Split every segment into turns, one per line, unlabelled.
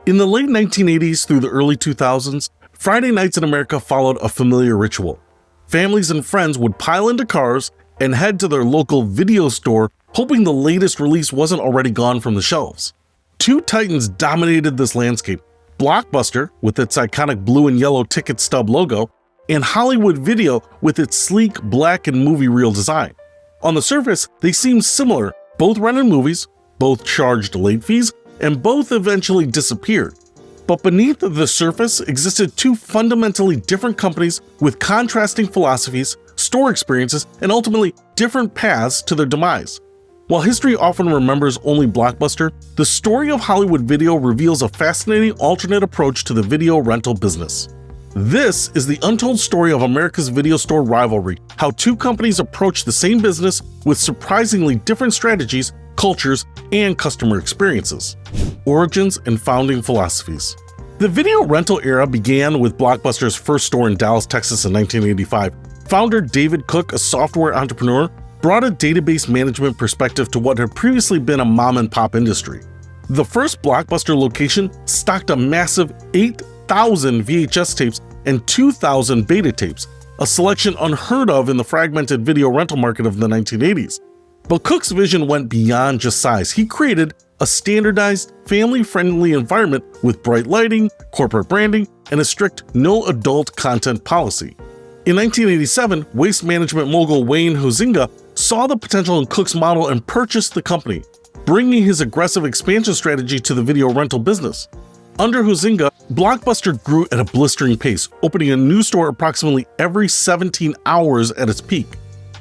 In the late 1980s through the early 2000s, Friday nights in America followed a familiar ritual. Families and friends would pile into cars and head to their local video store, hoping the latest release wasn't already gone from the shelves. Two titans dominated this landscape: Blockbuster, with its iconic blue and yellow ticket stub logo, and Hollywood Video, with its sleek black and movie reel design. On the surface, they seemed similar. Both rented movies, both charged late fees, and both eventually disappeared. But beneath the surface existed two fundamentally different companies with contrasting philosophies, store experiences, and ultimately different paths to their demise. While history often remembers only Blockbuster, the story of Hollywood Video reveals a fascinating alternate approach to the video rental business. This is the untold story of America's video store rivalry, how two companies approach the same business with surprisingly different strategies, cultures, and customer experiences. Origins and founding philosophies. The video rental era began with Blockbuster's first store in Dallas, Texas in 1985. Founder David Cook, a software entrepreneur, brought a database management perspective to what had previously been a mom-and-pop industry. The first Blockbuster location stocked a massive 8,000 VHS tapes and 2,000 beta tapes, a selection unheard of in the fragmented video rental market of the 1980s. But Cook's vision went beyond just size. He created a standardized, family-friendly environment with bright lighting, corporate branding, and a strict no adult content policy. In 1987, waste management mogul Wayne Huizenga saw the potential in Cook's model and purchased the company, bringing his aggressive expansion strategy to the video rental business. Under Huizenga, Blockbuster grew at a blistering pace, opening a new store approximately every 17 hours at its peak.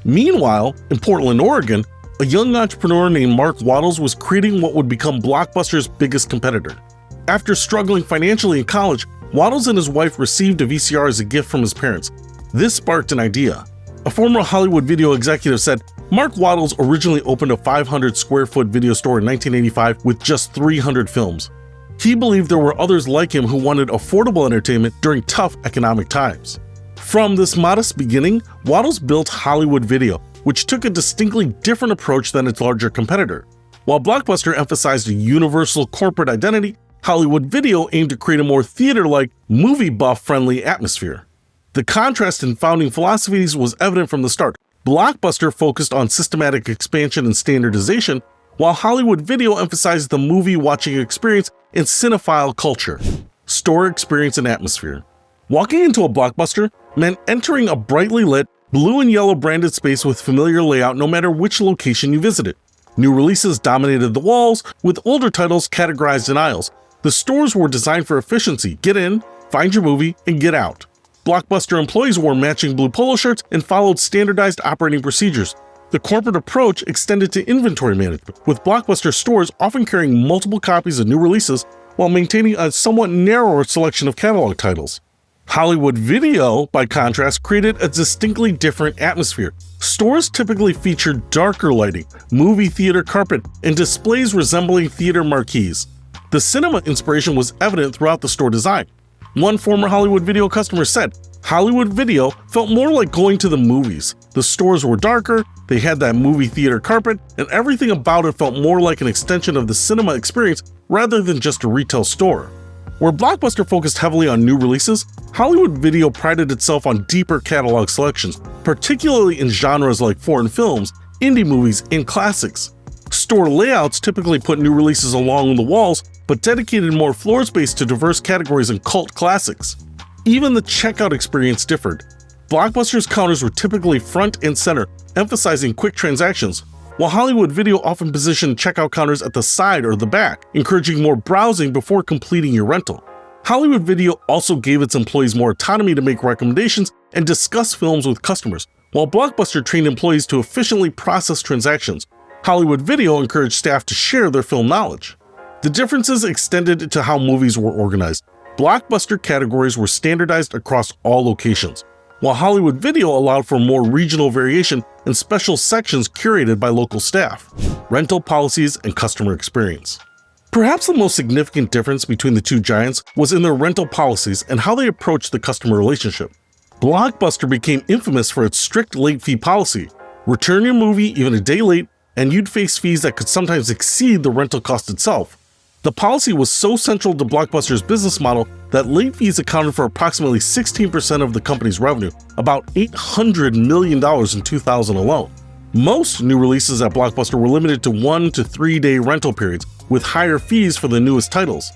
Meanwhile, in Portland, Oregon, a young entrepreneur named Mark Waddles was creating what would become Blockbuster's biggest competitor. After struggling financially in college, Waddles and his wife received a VCR as a gift from his parents. This sparked an idea. A former Hollywood Video executive said, Mark Waddles originally opened a 500 square foot video store in 1985 with just 300 films. He believed there were others like him who wanted affordable entertainment during tough economic times. From this modest beginning, Waddles built Hollywood Video, which took a distinctly different approach than its larger competitor. While Blockbuster emphasized a universal corporate identity, Hollywood Video aimed to create a more theater-like, movie buff-friendly atmosphere. The contrast in founding philosophies was evident from the start. Blockbuster focused on systematic expansion and standardization, while Hollywood Video emphasized the movie-watching experience and cinephile culture. Store experience and atmosphere. Walking into a Blockbuster meant entering a brightly lit, blue and yellow branded space with familiar layout no matter which location you visited. New releases dominated the walls, with older titles categorized in aisles. The stores were designed for efficiency: get in, find your movie, and get out. Blockbuster employees wore matching blue polo shirts and followed standardized operating procedures. The corporate approach extended to inventory management, with Blockbuster stores often carrying multiple copies of new releases while maintaining a somewhat narrower selection of catalog titles. Hollywood Video, by contrast, created a distinctly different atmosphere. Stores typically featured darker lighting, movie theater carpet, and displays resembling theater marquees. The cinema inspiration was evident throughout the store design. One former Hollywood Video customer said, Hollywood Video felt more like going to the movies. The stores were darker, they had that movie theater carpet, and everything about it felt more like an extension of the cinema experience rather than just a retail store. Where Blockbuster focused heavily on new releases, Hollywood Video prided itself on deeper catalog selections, particularly in genres like foreign films, indie movies, and classics. Store layouts typically put new releases along the walls, but dedicated more floor space to diverse categories and cult classics. Even the checkout experience differed. Blockbuster's counters were typically front and center, emphasizing quick transactions, while Hollywood Video often positioned checkout counters at the side or the back, encouraging more browsing before completing your rental. Hollywood Video also gave its employees more autonomy to make recommendations and discuss films with customers. While Blockbuster trained employees to efficiently process transactions, Hollywood Video encouraged staff to share their film knowledge. The differences extended to how movies were organized. Blockbuster categories were standardized across all locations, while Hollywood Video allowed for more regional variation and special sections curated by local staff. Rental policies and customer experience. Perhaps the most significant difference between the two giants was in their rental policies and how they approached the customer relationship. Blockbuster became infamous for its strict late fee policy. Return your movie even a day late, and you'd face fees that could sometimes exceed the rental cost itself. The policy was so central to Blockbuster's business model that late fees accounted for approximately 16% of the company's revenue, about $800 million in 2000 alone. Most new releases at Blockbuster were limited to 1 to 3 day rental periods, with higher fees for the newest titles.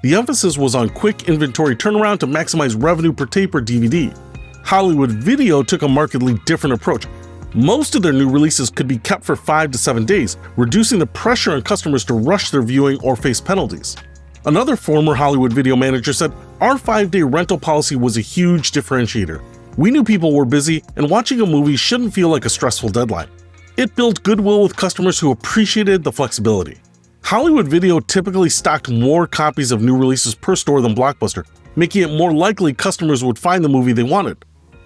The emphasis was on quick inventory turnaround to maximize revenue per tape or DVD. Hollywood Video took a markedly different approach. Most of their new releases could be kept for 5 to 7 days, reducing the pressure on customers to rush their viewing or face penalties. Another former Hollywood Video manager said, "Our 5-day rental policy was a huge differentiator. We knew people were busy, and watching a movie shouldn't feel like a stressful deadline. It built goodwill with customers who appreciated the flexibility." Hollywood Video typically stocked more copies of new releases per store than Blockbuster, making it more likely customers would find the movie they wanted.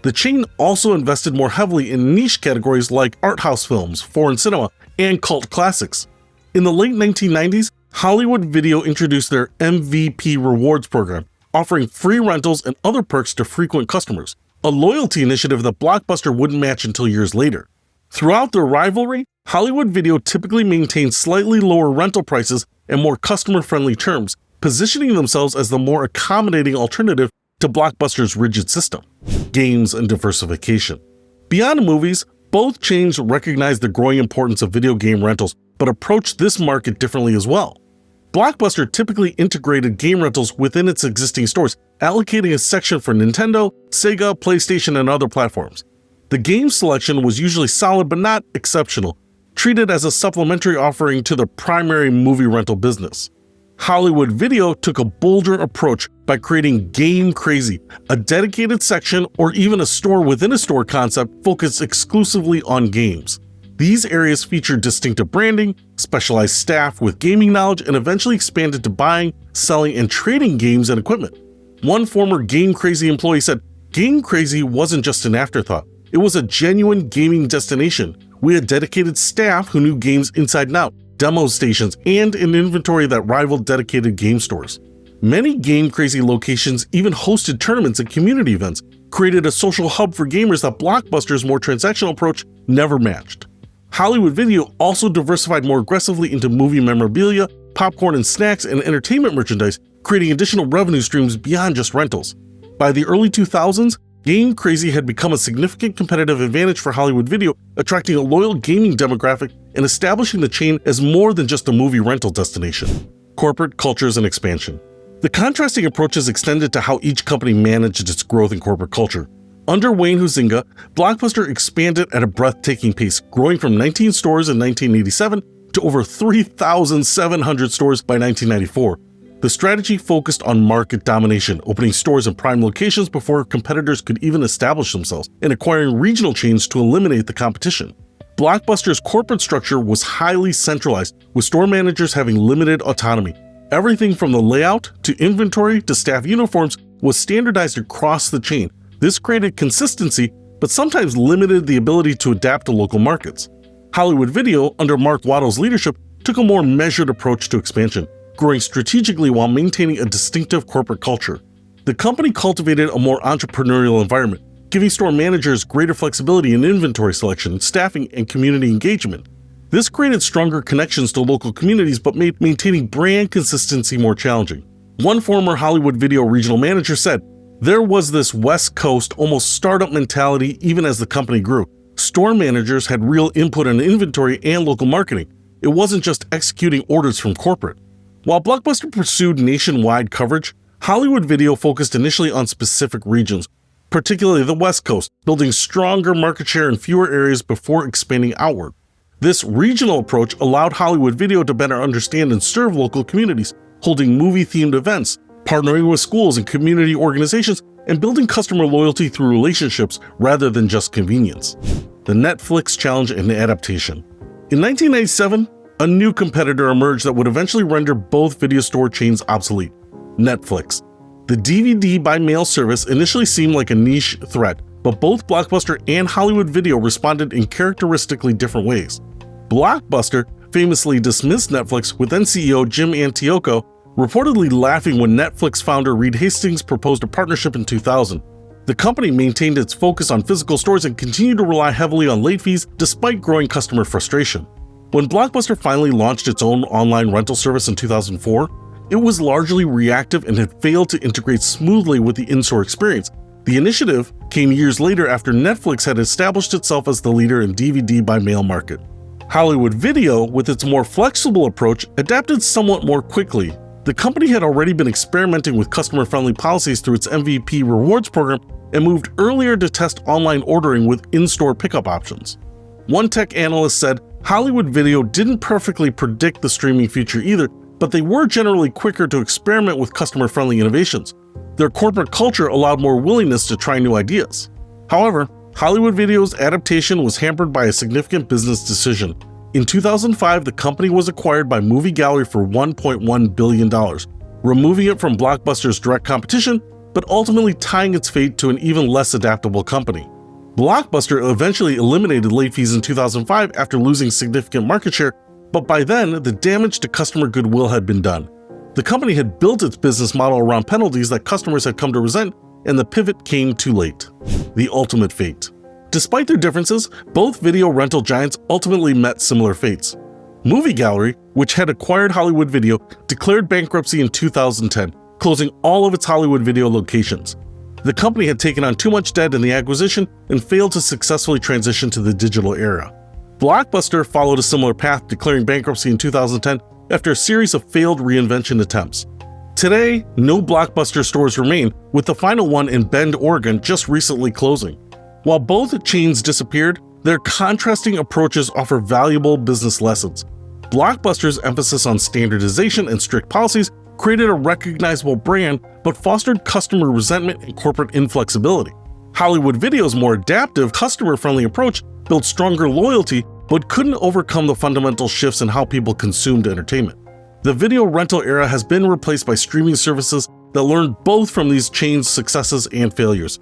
The chain also invested more heavily in niche categories like art house films, foreign cinema, and cult classics. In the late 1990s, Hollywood Video introduced their MVP Rewards program, offering free rentals and other perks to frequent customers, a loyalty initiative that Blockbuster wouldn't match until years later. Throughout their rivalry, Hollywood Video typically maintained slightly lower rental prices and more customer-friendly terms, positioning themselves as the more accommodating alternative to Blockbuster's rigid system. Games and diversification. Beyond movies, both chains recognized the growing importance of video game rentals, but approached this market differently as well. Blockbuster typically integrated game rentals within its existing stores, allocating a section for Nintendo, Sega, PlayStation, and other platforms. The game selection was usually solid but not exceptional, treated as a supplementary offering to the primary movie rental business. Hollywood Video took a bolder approach by creating Game Crazy, a dedicated section or even a store within a store concept focused exclusively on games. These areas featured distinctive branding, specialized staff with gaming knowledge, and eventually expanded to buying, selling, and trading games and equipment. One former Game Crazy employee said, "Game Crazy wasn't just an afterthought. It was a genuine gaming destination. We had dedicated staff who knew games inside and out, demo stations, and an inventory that rivaled dedicated game stores." Many Game Crazy locations even hosted tournaments and community events, created a social hub for gamers that Blockbuster's more transactional approach never matched. Hollywood Video also diversified more aggressively into movie memorabilia, popcorn and snacks, and entertainment merchandise, creating additional revenue streams beyond just rentals. By the early 2000s, Game Crazy had become a significant competitive advantage for Hollywood Video, attracting a loyal gaming demographic and establishing the chain as more than just a movie rental destination. Corporate cultures and expansion. The contrasting approaches extended to how each company managed its growth in corporate culture. Under Wayne Huizenga, Blockbuster expanded at a breathtaking pace, growing from 19 stores in 1987 to over 3,700 stores by 1994. The strategy focused on market domination, opening stores in prime locations before competitors could even establish themselves, and acquiring regional chains to eliminate the competition. Blockbuster's corporate structure was highly centralized, with store managers having limited autonomy. Everything from the layout to inventory to staff uniforms was standardized across the chain. This created consistency, but sometimes limited the ability to adapt to local markets. Hollywood Video, under Mark Waddell's leadership, took a more measured approach to expansion, growing strategically while maintaining a distinctive corporate culture. The company cultivated a more entrepreneurial environment, giving store managers greater flexibility in inventory selection, staffing, and community engagement. This created stronger connections to local communities but made maintaining brand consistency more challenging. One former Hollywood Video regional manager said, "There was this West Coast, almost startup mentality even as the company grew. Store managers had real input on inventory and local marketing. It wasn't just executing orders from corporate." While Blockbuster pursued nationwide coverage, Hollywood Video focused initially on specific regions, particularly the West Coast, building stronger market share in fewer areas before expanding outward. This regional approach allowed Hollywood Video to better understand and serve local communities, holding movie-themed events, partnering with schools and community organizations, and building customer loyalty through relationships rather than just convenience. The Netflix challenge and adaptation. In 1997, a new competitor emerged that would eventually render both video store chains obsolete: Netflix. The DVD by mail service initially seemed like a niche threat, but both Blockbuster and Hollywood Video responded in characteristically different ways. Blockbuster famously dismissed Netflix, with then CEO Jim Antioco reportedly laughing when Netflix founder Reed Hastings proposed a partnership in 2000. The company maintained its focus on physical stores and continued to rely heavily on late fees despite growing customer frustration. When Blockbuster finally launched its own online rental service in 2004, it was largely reactive and had failed to integrate smoothly with the in-store experience. The initiative came years later after Netflix had established itself as the leader in DVD by mail market. Hollywood Video, with its more flexible approach, adapted somewhat more quickly. The company had already been experimenting with customer-friendly policies through its MVP rewards program and moved earlier to test online ordering with in-store pickup options. One tech analyst said, Hollywood Video didn't perfectly predict the streaming future either, but they were generally quicker to experiment with customer-friendly innovations. Their corporate culture allowed more willingness to try new ideas. However, Hollywood Video's adaptation was hampered by a significant business decision. In 2005, the company was acquired by Movie Gallery for $1.1 billion, removing it from Blockbuster's direct competition, but ultimately tying its fate to an even less adaptable company. Blockbuster eventually eliminated late fees in 2005 after losing significant market share, but by then, the damage to customer goodwill had been done. The company had built its business model around penalties that customers had come to resent, and the pivot came too late. The ultimate fate. Despite their differences, both video rental giants ultimately met similar fates. Movie Gallery, which had acquired Hollywood Video, declared bankruptcy in 2010, closing all of its Hollywood Video locations. The company had taken on too much debt in the acquisition and failed to successfully transition to the digital era. Blockbuster followed a similar path, declaring bankruptcy in 2010 after a series of failed reinvention attempts. Today, no Blockbuster stores remain, with the final one in Bend, Oregon just recently closing. While both chains disappeared, their contrasting approaches offer valuable business lessons. Blockbuster's emphasis on standardization and strict policies created a recognizable brand, but fostered customer resentment and corporate inflexibility. Hollywood Video's more adaptive, customer-friendly approach built stronger loyalty, but couldn't overcome the fundamental shifts in how people consumed entertainment. The video rental era has been replaced by streaming services that learned both from these chains' successes and failures.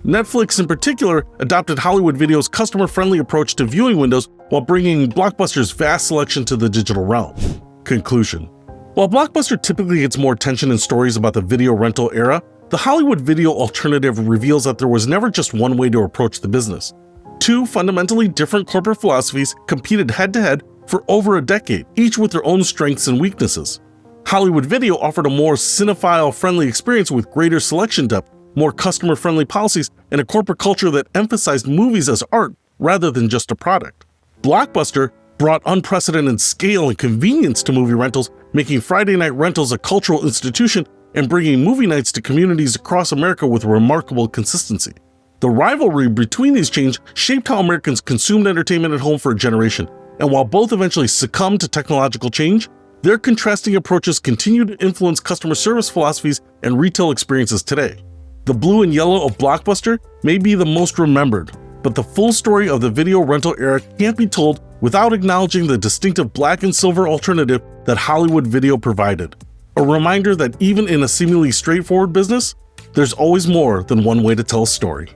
Netflix in particular adopted Hollywood Video's customer-friendly approach to viewing windows while bringing Blockbuster's vast selection to the digital realm. Conclusion. While Blockbuster typically gets more attention in stories about the video rental era, the Hollywood Video alternative reveals that there was never just one way to approach the business. Two fundamentally different corporate philosophies competed head-to-head for over a decade, each with their own strengths and weaknesses. Hollywood Video offered a more cinephile-friendly experience with greater selection depth, more customer-friendly policies, and a corporate culture that emphasized movies as art rather than just a product. Blockbuster brought unprecedented scale and convenience to movie rentals, making Friday night rentals a cultural institution and bringing movie nights to communities across America with remarkable consistency. The rivalry between these chains shaped how Americans consumed entertainment at home for a generation, and while both eventually succumbed to technological change, their contrasting approaches continue to influence customer service philosophies and retail experiences today. The blue and yellow of Blockbuster may be the most remembered, but the full story of the video rental era can't be told without acknowledging the distinctive black and silver alternative that Hollywood Video provided. A reminder that even in a seemingly straightforward business, there's always more than one way to tell a story.